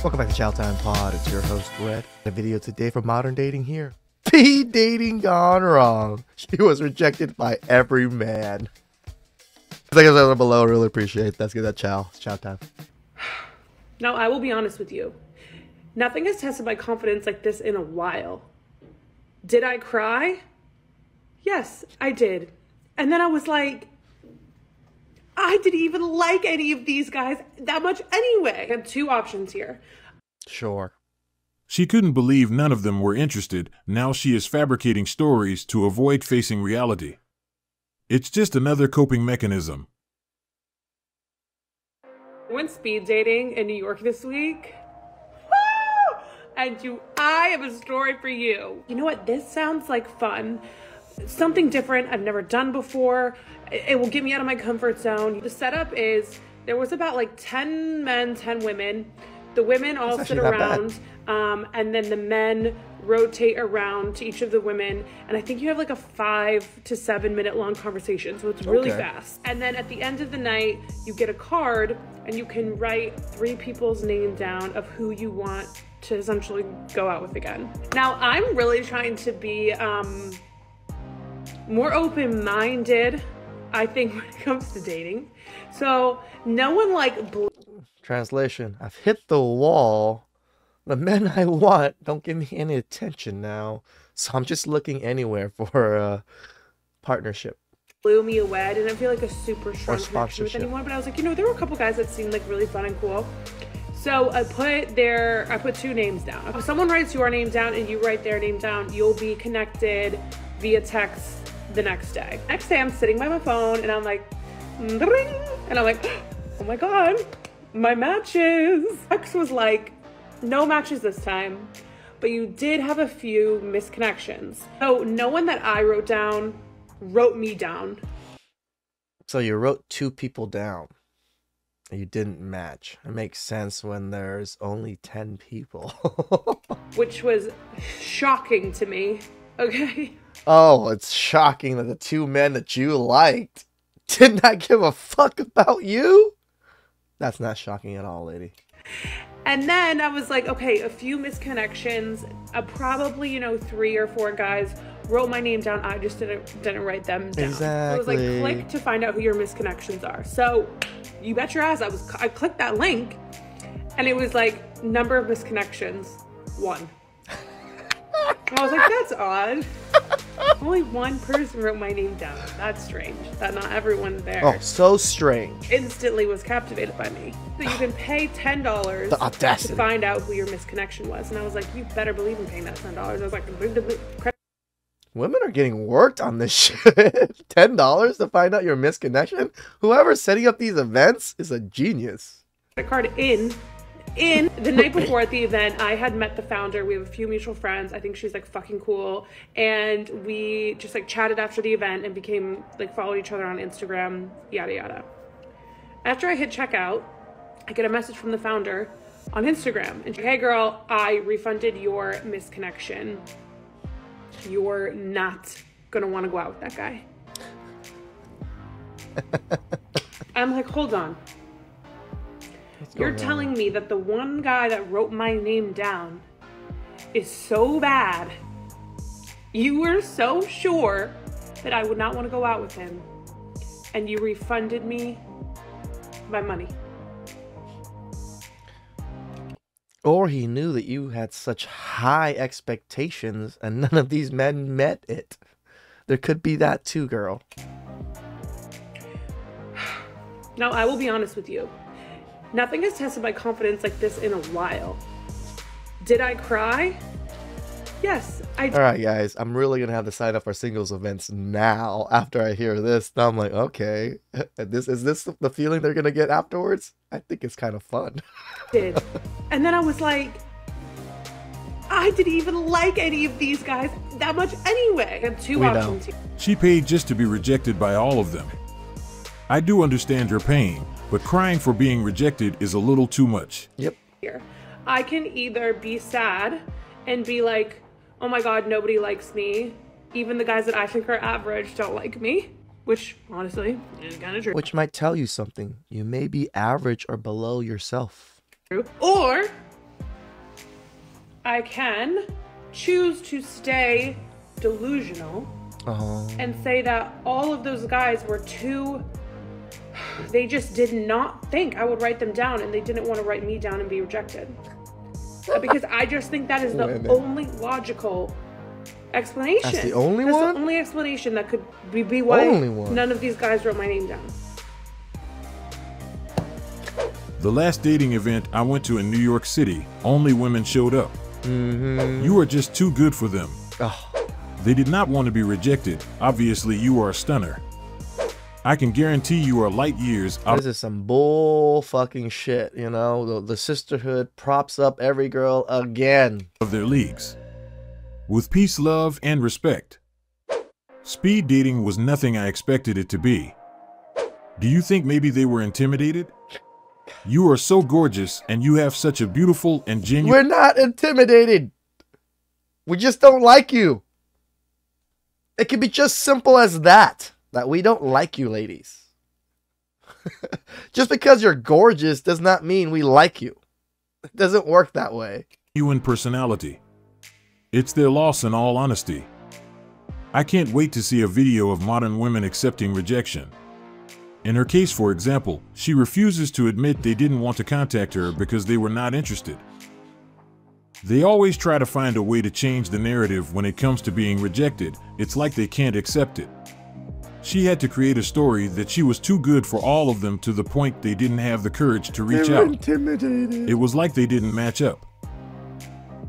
Welcome back to TheChowTimePod. It's your host, Red. A video today for modern dating here. The dating gone wrong. She was rejected by every man. Like I said below, really appreciate that. Let's get that chow. It's chow time. Now, I will be honest with you. Nothing has tested my confidence like this in a while. Did I cry? Yes, I did. And then I was like, I didn't even like any of these guys that much anyway. I had two options here. Sure. She couldn't believe none of them were interested. Now she is fabricating stories to avoid facing reality. It's just another coping mechanism. I went speed dating in New York this week. Woo! And I have a story for you. You know what? This sounds like fun. Something different I've never done before. It will get me out of my comfort zone. The setup is there was about like 10 men, 10 women. The women all sit around, and then the men rotate around to each of the women. And I think you have like a 5 to 7 minute long conversation. So it's really fast. And then at the end of the night, you get a card and you can write 3 people's name down of who you want to essentially go out with again. Now, I'm really trying to be more open-minded, I think, when it comes to dating. So no one Translation. I've hit the wall. The men I want don't give me any attention now. So I'm just looking anywhere for a partnership. Blew me away. I didn't feel like a super strong connection with anyone, but I was like, there were a couple guys that seemed like really fun and cool. So I put 2 names down. If someone writes your name down and you write their name down, you'll be connected via text the next day. Next day, I'm sitting by my phone and I'm like, ding, and I'm like, oh my God, my matches. X was like, no matches this time, but you did have a few misconnections. So no one that I wrote down wrote me down. So you wrote 2 people down. You didn't match. It makes sense when there's only 10 people. Which was shocking to me, okay? Oh, it's shocking that the 2 men that you liked did not give a fuck about you? That's not shocking at all, lady. And then I was like, okay, a few misconnections. Probably, 3 or 4 guys wrote my name down. I just didn't write them down. Exactly. So it was like, click to find out who your misconnections are. So you bet your ass I clicked that link and it was like number of misconnections 1. And I was like, that's odd. Only 1 person wrote my name down. That's strange. That not everyone there. Oh, so strange. Instantly was captivated by me. So you can pay $10 the audacity to find out who your misconnection was. And I was like, you better believe in paying that $10. I was like, women are getting worked on this shit. $10 to find out your misconnection? Whoever's setting up these events is a genius. The card in the night before at the event, I had met the founder. We have a few mutual friends. I think she's like fucking cool. And we just like chatted after the event and became like followed each other on Instagram, yada yada. After I hit checkout, I get a message from the founder on Instagram. And she's like, hey girl, I refunded your misconnection. You're not gonna want to go out with that guy. I'm like, hold on. You're telling me that the one guy that wrote my name down is so bad. You were so sure that I would not want to go out with him. And you refunded me my money. Or he knew that you had such high expectations and none of these men met it. There could be that too, girl. Now, I will be honest with you. Nothing has tested my confidence like this in a while. Did I cry? Yes, I did. All right, guys, I'm really going to have to sign up for singles events now after I hear this. Now I'm like, okay, is this the feeling they're going to get afterwards? I think it's kind of fun. Did. And then I was like, I didn't even like any of these guys that much anyway. I have 2 options here. She paid just to be rejected by all of them. I do understand your pain, but crying for being rejected is a little too much. Yep. Here, I can either be sad and be like, oh my God, nobody likes me. Even the guys that I think are average don't like me. Which, honestly, is kind of true. Which might tell you something. You may be average or below yourself. Or I can choose to stay delusional and say that all of those guys were they just did not think I would write them down, and they didn't want to write me down and be rejected. Because I just think that is the only logical explanation. That's the only one? That's the only explanation that could be why none of these guys wrote my name down. The last dating event I went to in New York City, only women showed up. You are just too good for them. They did not want to be rejected. Obviously, you are a stunner. I can guarantee you are light years out. This is some bull fucking shit, you know? The sisterhood props up every girl again. Of their leagues. With peace, love, and respect. Speed dating was nothing I expected it to be. Do you think maybe they were intimidated? You are so gorgeous, and you have such a beautiful and genuine... We're not intimidated. We just don't like you. It can be just simple as that we don't like you, ladies. Just because you're gorgeous does not mean we like you. It doesn't work that way. You and personality. It's their loss in all honesty. I can't wait to see a video of modern women accepting rejection. In her case, for example, she refuses to admit they didn't want to contact her because they were not interested. They always try to find a way to change the narrative when it comes to being rejected. It's like they can't accept it. She had to create a story that she was too good for all of them to the point they didn't have the courage to reach out. Intimidated. It was like they didn't match up.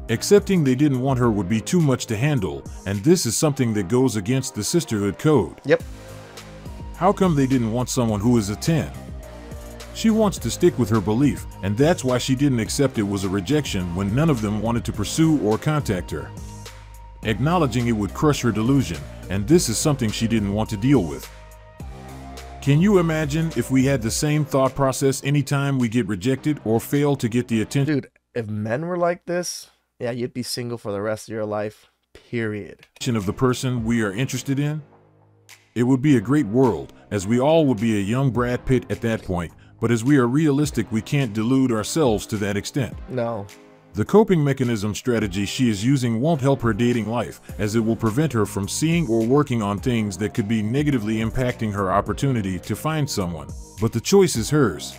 Accepting they didn't want her would be too much to handle, and this is something that goes against the sisterhood code. Yep. How come they didn't want someone who is a 10? She wants to stick with her belief, and that's why she didn't accept it was a rejection when none of them wanted to pursue or contact her. Acknowledging it would crush her delusion, and this is something she didn't want to deal with. Can you imagine if we had the same thought process anytime we get rejected or fail to get the attention? Dude, if men were like this, yeah, you'd be single for the rest of your life, period. Of the person we are interested in? It would be a great world, as we all would be a young Brad Pitt at that point, but as we are realistic, we can't delude ourselves to that extent. No. The coping mechanism strategy she is using won't help her dating life, as it will prevent her from seeing or working on things that could be negatively impacting her opportunity to find someone. But the choice is hers.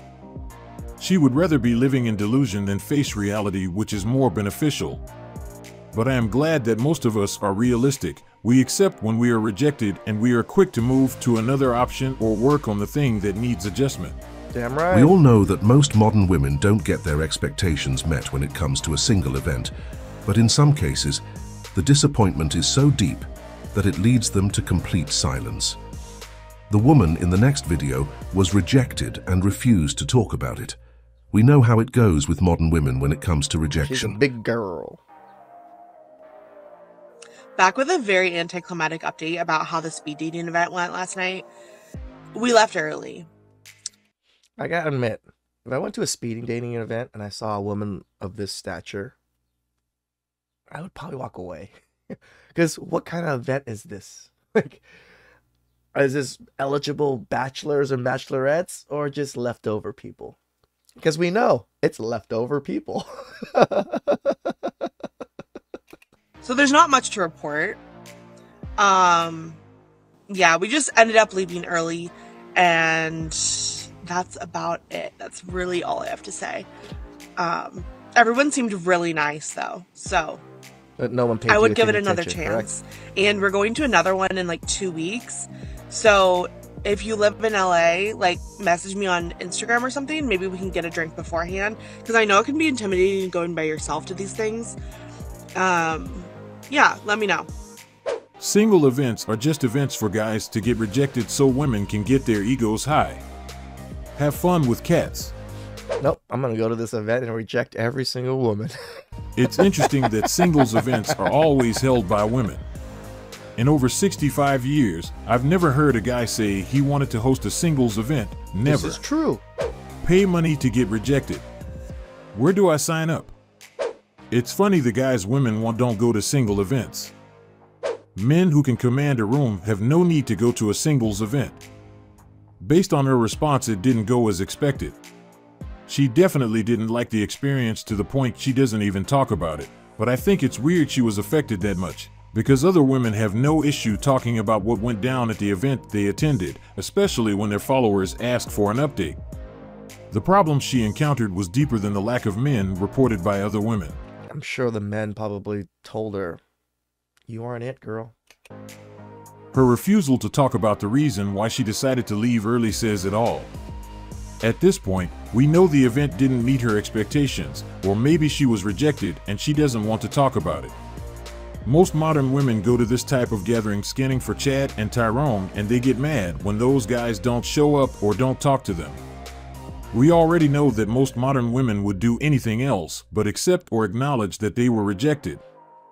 She would rather be living in delusion than face reality, which is more beneficial. But I am glad that most of us are realistic. We accept when we are rejected, and we are quick to move to another option or work on the thing that needs adjustment. Damn right. We all know that most modern women don't get their expectations met when it comes to a single event, but in some cases, the disappointment is so deep that it leads them to complete silence. The woman in the next video was rejected and refused to talk about it. We know how it goes with modern women when it comes to rejection. She's a big girl. Back with a very anticlimactic update about how the speed dating event went last night. We left early. I gotta admit, if I went to a speeding dating event and I saw a woman of this stature, I would probably walk away. Because what kind of event is this? Like, is this eligible bachelors and bachelorettes or just leftover people? Because we know it's leftover people. So there's not much to report. Yeah, we just ended up leaving early, and that's about it. That's really all I have to say. Everyone seemed really nice though, so But no one paid I would you give it any another attention, chance. correct? And we're going to another one in like 2 weeks. So if you live in LA, like message me on Instagram or something. Maybe we can get a drink beforehand, because I know it can be intimidating going by yourself to these things. Yeah, let me know. Single events are just events for guys to get rejected so women can get their egos high. Have fun with cats. Nope, I'm gonna go to this event and reject every single woman. It's interesting that singles events are always held by women. In over 65 years, I've never heard a guy say he wanted to host a singles event. Never. This is true. Pay money to get rejected. Where do I sign up? It's funny the guys women want don't go to single events. Men who can command a room have no need to go to a singles event. Based on her response, it didn't go as expected. She definitely didn't like the experience to the point she doesn't even talk about it. But I think it's weird she was affected that much, because other women have no issue talking about what went down at the event they attended, especially when their followers ask for an update. The problem she encountered was deeper than the lack of men reported by other women. I'm sure the men probably told her, "You aren't it, girl." Her refusal to talk about the reason why she decided to leave early says it all. At this point, we know the event didn't meet her expectations, or maybe she was rejected and she doesn't want to talk about it. Most modern women go to this type of gathering scanning for Chad and Tyrone, and they get mad when those guys don't show up or don't talk to them. We already know that most modern women would do anything else but accept or acknowledge that they were rejected.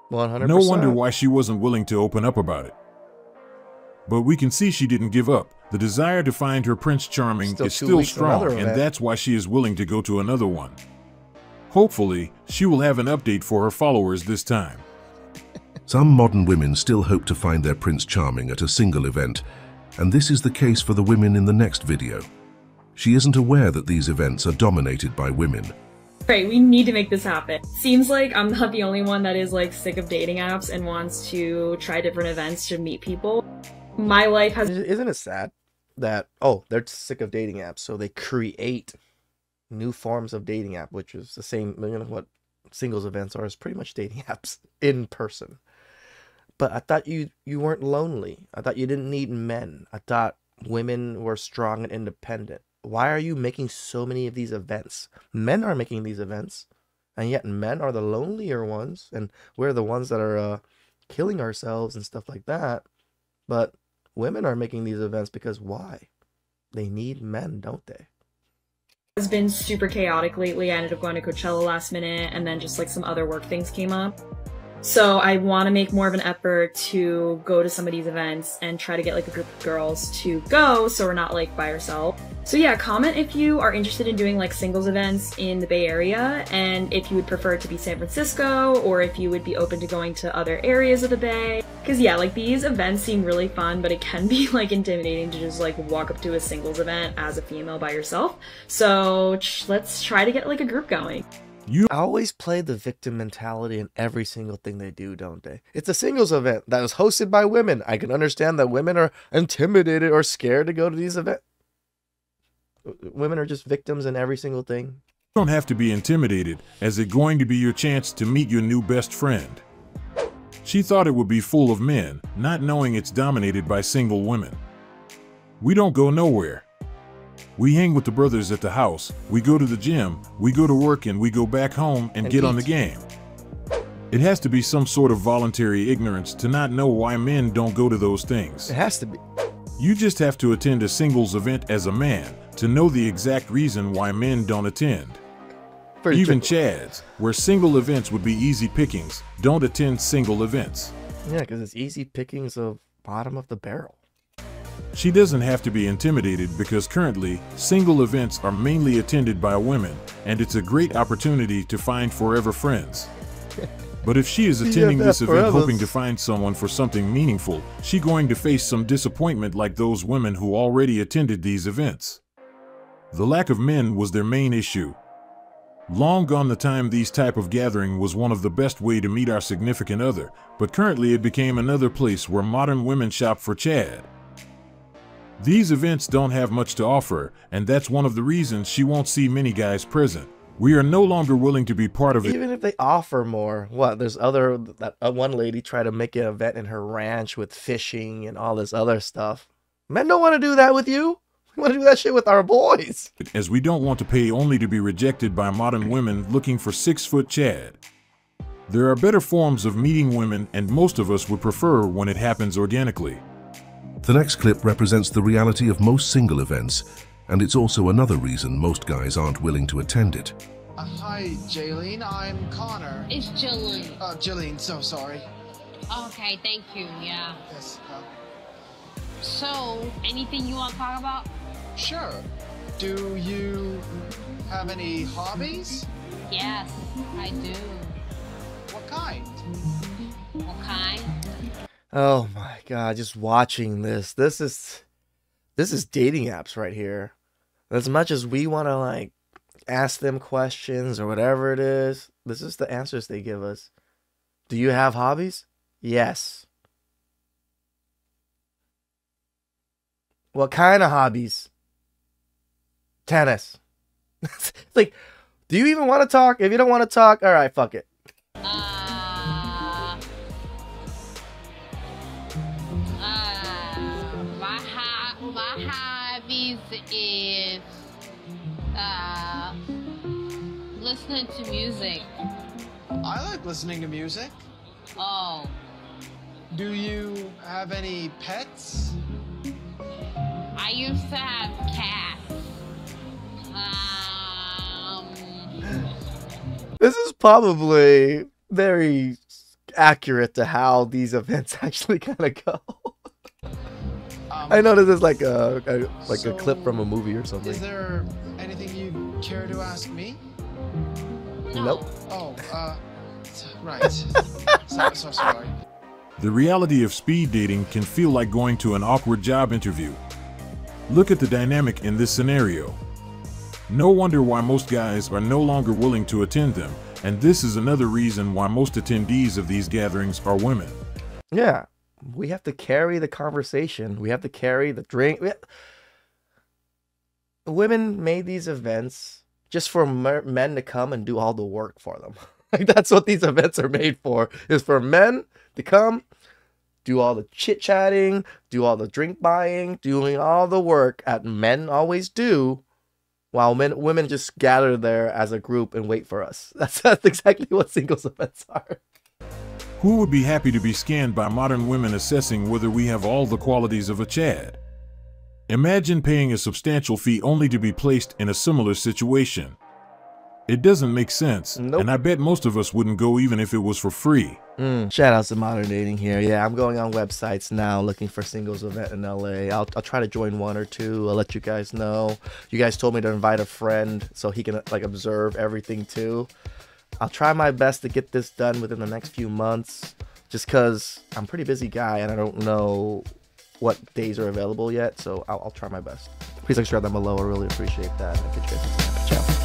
100%. No wonder why she wasn't willing to open up about it. But we can see she didn't give up. The desire to find her Prince Charming is still strong, and that's why she is willing to go to another one. Hopefully, she will have an update for her followers this time. Some modern women still hope to find their Prince Charming at a single event, and this is the case for the women in the next video. She isn't aware that these events are dominated by women. Right, we need to make this happen. Seems like I'm not the only one that is like sick of dating apps and wants to try different events to meet people. My life has... Isn't it sad that, they're sick of dating apps, so they create new forms of dating app, which is the same, what singles events are, is pretty much dating apps in person. But I thought you weren't lonely. I thought you didn't need men. I thought women were strong and independent. Why are you making so many of these events? Men are making these events, and yet men are the lonelier ones, and we're the ones that are killing ourselves and stuff like that. But women are making these events because why? They need men, don't they? It's been super chaotic lately. I ended up going to Coachella last minute, and then just like some other work things came up. So I want to make more of an effort to go to some of these events and try to get like a group of girls to go so we're not like by ourselves. So yeah, comment if you are interested in doing like singles events in the Bay Area, and if you would prefer it to be San Francisco, or if you would be open to going to other areas of the Bay. Because yeah, like these events seem really fun, but it can be like intimidating to just like walk up to a singles event as a female by yourself. So let's try to get like a group going. You always play the victim mentality in every single thing they do, don't they? It's a singles event that is hosted by women. I can understand that women are intimidated or scared to go to these events. Women are just victims in every single thing. You don't have to be intimidated, as it's going to be your chance to meet your new best friend. She thought it would be full of men, not knowing it's dominated by single women. We don't go nowhere. We hang with the brothers at the house, we go to the gym, we go to work, and we go back home and get on the game. It has to be some sort of voluntary ignorance to not know why men don't go to those things. It has to be. You just have to attend a singles event as a man to know the exact reason why men don't attend. Even Chads, where single events would be easy pickings, don't attend single events. Yeah, because it's easy pickings of bottom of the barrel. She doesn't have to be intimidated because currently, single events are mainly attended by women, and it's a great opportunity to find forever friends. But if she is attending this event hoping to find someone for something meaningful, she's going to face some disappointment like those women who already attended these events. The lack of men was their main issue. Long gone the time these type of gathering was one of the best way to meet our significant other, but currently it became another place where modern women shop for Chad. These events don't have much to offer, and that's one of the reasons she won't see many guys present. We are no longer willing to be part of it. Even if they offer more, there's that one lady tried to make an event in her ranch with fishing and all this other stuff. Men don't want to do that with you. We want to do that shit with our boys. As we don't want to pay only to be rejected by modern women looking for 6-foot Chad. There are better forms of meeting women, and most of us would prefer when it happens organically. The next clip represents the reality of most single events, and it's also another reason most guys aren't willing to attend it. Hi, Jaylene. I'm Connor. It's Jillian. Jaylene, so sorry. Okay, thank you, yeah. Yes. So, anything you want to talk about? Sure. Do you have any hobbies? Yes, I do. What kind? What kind? Oh my god, just watching this. This is dating apps right here. As much as we want to like ask them questions or whatever it is, this is the answers they give us. Do you have hobbies? Yes. What kind of hobbies? Tennis. It's like, do you even want to talk? If you don't want to talk, all right, fuck it. My hobbies is listening to music. I like listening to music. Oh, Do you have any pets? I used to have cats. This is probably very accurate to how these events actually kind of go. I know this is like a clip from a movie or something. Is there anything you care to ask me? Nope. Oh, right. so sorry. The reality of speed dating can feel like going to an awkward job interview. Look at the dynamic in this scenario. No wonder why most guys are no longer willing to attend them, and this is another reason why most attendees of these gatherings are women. Yeah, we have to carry the conversation. We have to carry the drink. Women made these events just for men to come and do all the work for them. Like, that's what these events are made for, is for men to come, do all the chit-chatting, do all the drink buying, doing all the work that men always do, while women just gather there as a group and wait for us. That's exactly what singles events are. Who would be happy to be scanned by modern women assessing whether we have all the qualities of a Chad? Imagine paying a substantial fee only to be placed in a similar situation. It doesn't make sense, Nope. and I bet most of us wouldn't go even if it was for free. Shout out to Modern Dating here. Yeah, I'm going on websites now looking for singles event in LA. I'll try to join one or two. I'll let you guys know. You guys told me to invite a friend so he can like observe everything too. I'll try my best to get this done within the next few months, just because I'm a pretty busy guy and I don't know what days are available yet. So I'll try my best. Please subscribe down below. I really appreciate that. I'll catch you guys next time. Ciao.